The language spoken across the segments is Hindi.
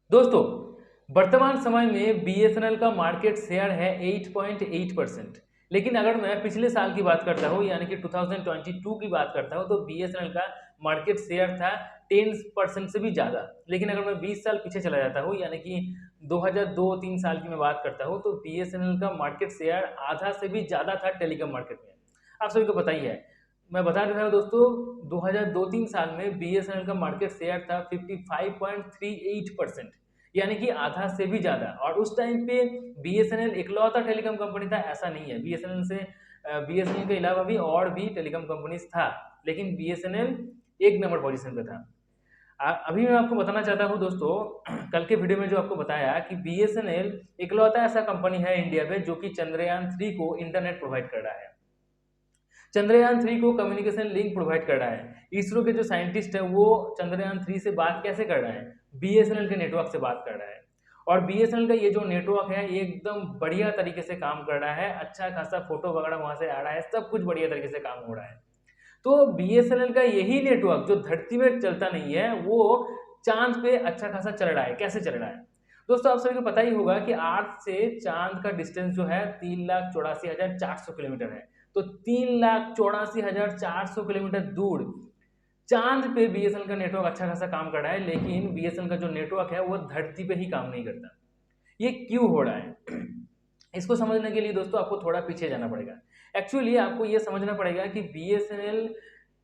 दोस्तों, वर्तमान समय में बीएसएनएल का मार्केट शेयर है 8.8%। लेकिन अगर मैं पिछले साल की बात करता हूँ यानी कि 2022 की बात करता हूँ तो बीएसएनएल का मार्केट शेयर था 10% से भी ज़्यादा। लेकिन अगर मैं 20 साल पीछे चला जाता हूँ यानी कि 2002-3 साल की मैं बात करता हूँ तो बीएसएनएल का मार्केट शेयर आधा से भी ज़्यादा था टेलीकॉम मार्केट में। आप सभी को पता ही है। मैं बता रहा हूँ दोस्तों, 2002-3 साल में बीएसएनएल का मार्केट शेयर था 55.38%, यानी कि आधा से भी ज़्यादा। और उस टाइम पे बीएसएनएल इकलौता टेलीकॉम कंपनी था ऐसा नहीं है। बीएसएनएल के अलावा भी और भी टेलीकॉम कंपनीज था, लेकिन बीएसएनएल एक नंबर पोजीशन पे था। अभी मैं आपको बताना चाहता हूँ दोस्तों, कल के वीडियो में जो आपको बताया कि बीएसएनएल इकलौता ऐसा कंपनी है इंडिया में जो कि चंद्रयान 3 को इंटरनेट प्रोवाइड कर रहा है। चंद्रयान 3 को कम्युनिकेशन लिंक प्रोवाइड कर रहा है। इसरो के जो साइंटिस्ट है वो चंद्रयान 3 से बात कैसे कर रहा है? बीएसएनएल के नेटवर्क से बात कर रहा है। और बीएसएनएल का ये जो नेटवर्क है ये एकदम बढ़िया तरीके से काम कर रहा है। अच्छा खासा फोटो वगैरह वहां से आ रहा है, सब कुछ बढ़िया तरीके से काम हो रहा है। तो बीएसएनएल का यही नेटवर्क जो धरती में चलता नहीं है वो चांद पे अच्छा खासा चल रहा है। कैसे चल रहा है दोस्तों? आप सभी को पता ही होगा कि अर्थ से चांद का डिस्टेंस जो है 3,84,400 किलोमीटर है। तो 3,84,400 किलोमीटर दूर चांद पे बीएसएनएल का नेटवर्क अच्छा खासा काम कर रहा है, लेकिन बीएसएनएल का जो नेटवर्क है वो धरती पे ही काम नहीं करता। ये क्यों हो रहा है? इसको समझने के लिए दोस्तों आपको थोड़ा पीछे जाना पड़ेगा। एक्चुअली आपको ये समझना पड़ेगा कि बीएसएनएल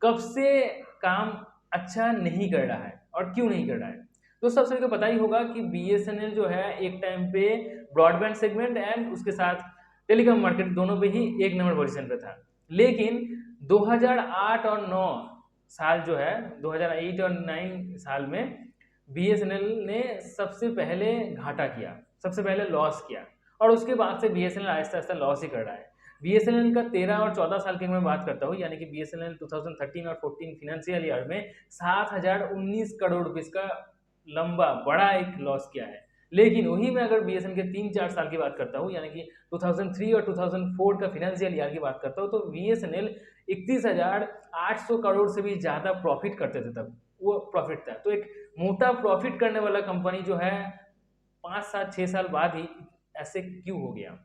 कब से काम अच्छा नहीं कर रहा है और क्यों नहीं कर रहा है। दोस्तों, आप सभी को पता ही होगा कि बीएसएनएल जो है एक टाइम पे ब्रॉडबैंड सेगमेंट एंड उसके साथ टेलीकॉम मार्केट दोनों पे ही एक नंबर पोजीशन पे था। लेकिन 2008 और 9 साल जो है 2008 और 9 साल में बीएसएनएल ने सबसे पहले घाटा किया, सबसे पहले लॉस किया। और उसके बाद से बीएसएनएल आहिस्ता आहिस्ता लॉस ही कर रहा है। बीएसएनएल का 13 और 14 साल की मैं बात करता हूँ यानी कि बीएसएनएल 2013 और 14 फाइनेंशियल ईयर में 7,019 करोड़ रुपीस का लंबा बड़ा एक लॉस किया है। लेकिन वही मैं अगर बीएसएनएल के 3-4 साल की बात करता हूँ यानी कि 2003 और 2004 का फाइनेंशियल ईयर की बात करता हूँ तो बीएसएनएल 31,800 करोड़ से भी ज़्यादा प्रॉफिट करते थे। तब वो प्रॉफिट था। तो एक मोटा प्रॉफिट करने वाला कंपनी जो है 5-7-6 साल बाद ही ऐसे क्यों हो गया,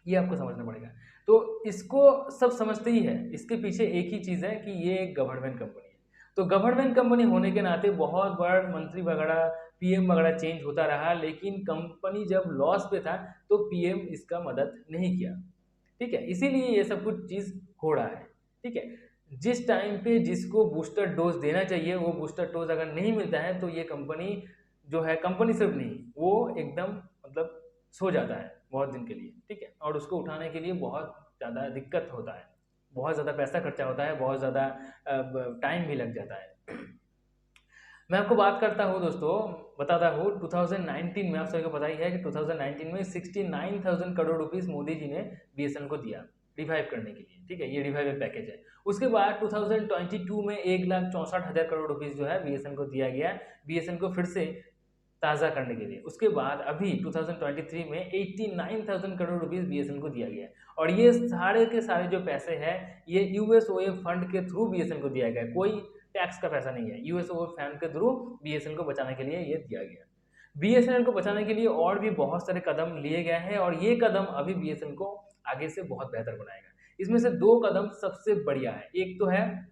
ये आपको समझना पड़ेगा। तो इसको सब समझते ही है, इसके पीछे एक ही चीज़ है कि ये एक गवर्नमेंट कंपनी है। तो गवर्नमेंट कंपनी होने के नाते बहुत बार मंत्री वगैरह पीएम वगैरह चेंज होता रहा, लेकिन कंपनी जब लॉस पे था तो पीएम इसका मदद नहीं किया। ठीक है, इसीलिए ये सब कुछ चीज़ हो रहा है। ठीक है, जिस टाइम पे जिसको बूस्टर डोज देना चाहिए वो बूस्टर डोज अगर नहीं मिलता है तो ये कंपनी जो है, कंपनी सिर्फ नहीं, वो एकदम मतलब सो जाता है बहुत दिन के लिए। ठीक है, और उसको उठाने के लिए बहुत ज़्यादा दिक्कत होता है, बहुत ज़्यादा पैसा खर्चा होता है, बहुत ज़्यादा टाइम भी लग जाता है। मैं आपको बात करता हूँ दोस्तों, बताता हूँ 2019 में। आप सभी को पता ही है कि 2019 में 69,000 करोड़ रुपीस मोदी जी ने बीएसएनएल को दिया रिवाइव करने के लिए। ठीक है, ये रिवाइव पैकेज है। उसके बाद 2022 में 1,64,000 करोड़ रुपीस जो है बीएसएनएल को दिया गया, बीएसएनएल को फिर से ताज़ा करने के लिए। उसके बाद अभी 2023 में 89,000 करोड़ रुपीस बीएसएनएल को दिया गया। और ये सारे के सारे जो पैसे हैं ये यूएसओए फंड के थ्रू बीएसएनएल को दिया गया, कोई टैक्स का पैसा नहीं है। यूएसओए फंड के थ्रू बीएसएनएल को बचाने के लिए ये दिया गया। बीएसएनएल को बचाने के लिए और भी बहुत सारे कदम लिए गए हैं और ये कदम अभी बीएसएनएल को आगे से बहुत बेहतर बनाएगा। इसमें से 2 कदम सबसे बढ़िया है। एक तो है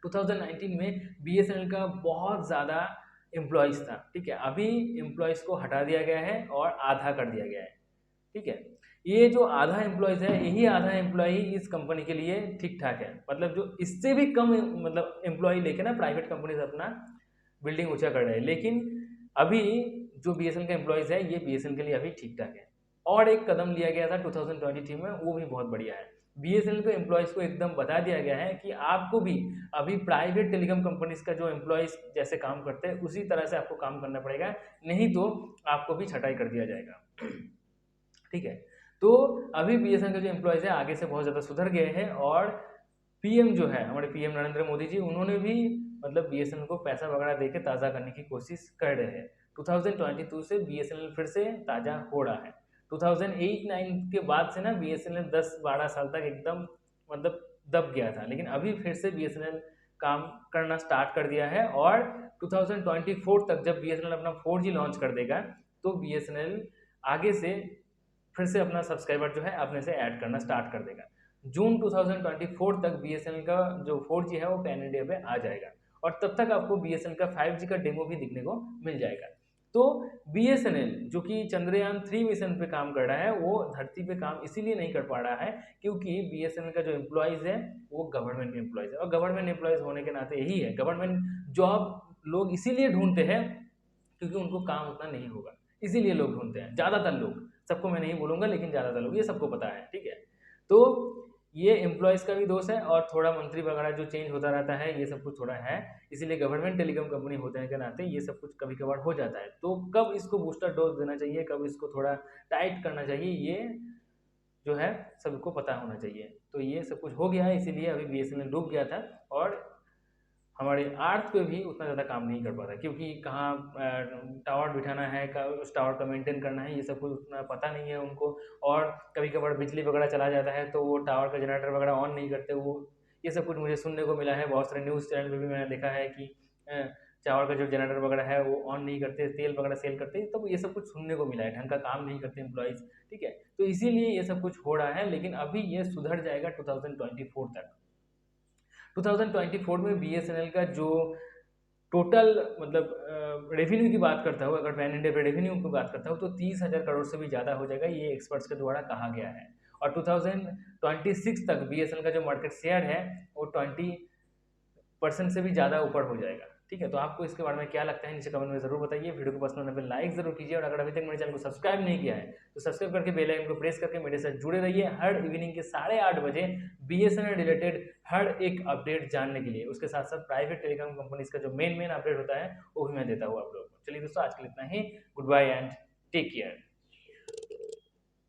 2019 में बीएसएनएल का बहुत ज़्यादा एम्प्लॉयज़ था। ठीक है, अभी एम्प्लॉयज़ को हटा दिया गया है और आधा कर दिया गया है। ठीक है, ये जो आधा एम्प्लॉयज़ है यही आधा एम्प्लॉय इस कंपनी के लिए ठीक ठाक है। मतलब जो इससे भी कम मतलब एम्प्लॉय लेके ना प्राइवेट कंपनीज अपना बिल्डिंग ऊंचा कर रहे हैं, लेकिन अभी जो बीएसएनएल का एम्प्लॉयज़ है ये बीएसएनएल के लिए अभी ठीक ठाक है। और एक कदम लिया गया था 2023 में, वो भी बहुत बढ़िया है। बीएसएनएल के एम्प्लॉयज़ को एकदम बता दिया गया है कि आपको भी अभी प्राइवेट टेलीकॉम कंपनीज का जो एम्प्लॉयज़ जैसे काम करते हैं उसी तरह से आपको काम करना पड़ेगा, नहीं तो आपको भी छटाई कर दिया जाएगा। ठीक है, तो अभी बीएसएनएल के जो एम्प्लॉयज़ है आगे से बहुत ज़्यादा सुधर गए हैं। और पीएम जो है हमारे पीएम नरेंद्र मोदी जी, उन्होंने भी मतलब बीएसएनएल को पैसा वगैरह देके ताज़ा करने की कोशिश कर रहे हैं। 2022 से बीएसएनएल फिर से ताज़ा हो रहा है। 2008-9 के बाद से ना बीएसएनएल 10-12 साल तक एकदम मतलब दब गया था, लेकिन अभी फिर से बीएसएनएल काम करना स्टार्ट कर दिया है और 2024 तक जब BSNL अपना 4G लॉन्च कर देगा तो BSNL आगे से फिर से अपना सब्सक्राइबर जो है अपने से ऐड करना स्टार्ट कर देगा। जून 2024 तक BSNL का जो 4G है वो पैन इंडिया पे आ जाएगा और तब तक आपको BSNL का 5G का डेमो भी दिखने को मिल जाएगा। तो BSNL जो कि चंद्रयान 3 मिशन पे काम कर रहा है वो धरती पे काम इसीलिए नहीं कर पा रहा है क्योंकि BSNL का जो एम्प्लॉयज़ है वो गवर्नमेंट एम्प्लॉयज़ है और गवर्नमेंट एम्प्लॉयज़ होने के नाते यही है, गवर्नमेंट जॉब लोग इसीलिए ढूंढते हैं क्योंकि उनको काम उतना नहीं होगा, इसीलिए लोग ढूंढते हैं। ज़्यादातर लोग, सबको मैं नहीं बोलूँगा लेकिन ज़्यादातर लोग, ये सबको पता है, ठीक है। तो ये एम्प्लॉयज़ का भी दोष है और थोड़ा मंत्री वगैरह जो चेंज होता रहता है ये सब कुछ थोड़ा है, इसीलिए गवर्नमेंट टेलीकॉम कंपनी होने के नाते ये सब कुछ कभी कभार हो जाता है। तो कब इसको बूस्टर डोज देना चाहिए, कब इसको थोड़ा टाइट करना चाहिए, ये जो है सबको पता होना चाहिए। तो ये सब कुछ हो गया है, इसीलिए अभी BSNL डूब गया था और हमारे अर्थ पे भी उतना ज़्यादा काम नहीं कर पाता क्योंकि कहाँ टावर बिठाना है, उस टावर का मेंटेन करना है, ये सब कुछ उतना पता नहीं है उनको। और कभी कभार बिजली वगैरह चला जाता है तो वो टावर का जनरेटर वगैरह ऑन नहीं करते वो, ये सब कुछ मुझे सुनने को मिला है। बहुत सारे न्यूज़ चैनल पे भी मैंने देखा है कि टावर का जो जनरेटर वगैरह है वो ऑन नहीं करते, तेल वगैरह सेल करते, तो ये सब कुछ सुनने को मिला है, ढंग का काम नहीं करते एम्प्लॉयज़, ठीक है। तो इसीलिए ये सब कुछ हो रहा है, लेकिन अभी ये सुधर जाएगा 2024 तक। 2024 में BSNL का जो टोटल मतलब रेवेन्यू की बात करता हूँ, अगर पैन इंडिया पे रेवेन्यू की बात करता हूँ तो 30,000 करोड़ से भी ज़्यादा हो जाएगा, ये एक्सपर्ट्स के द्वारा कहा गया है। और 2026 तक BSNL का जो मार्केट शेयर है वो 20% से भी ज़्यादा ऊपर हो जाएगा, ठीक है। तो आपको इसके बारे में क्या लगता है नीचे कमेंट में ज़रूर बताइए। वीडियो को पसंद आने पर लाइक ज़रूर कीजिए और अगर अभी तक मेरे चैनल को सब्सक्राइब नहीं किया है तो सब्सक्राइब करके बेल आइकन को प्रेस करके मेरे साथ जुड़े रहिए हर इवनिंग के 8:30 बजे BSNL रिलेटेड हर एक अपडेट जानने के लिए। उसके साथ साथ प्राइवेट टेलीकॉम कंपनीज का जो मेन अपडेट होता है वो भी मैं देता हूँ आप लोगों को। चलिए दोस्तों, आज के लिए इतना ही। Goodbye and take care.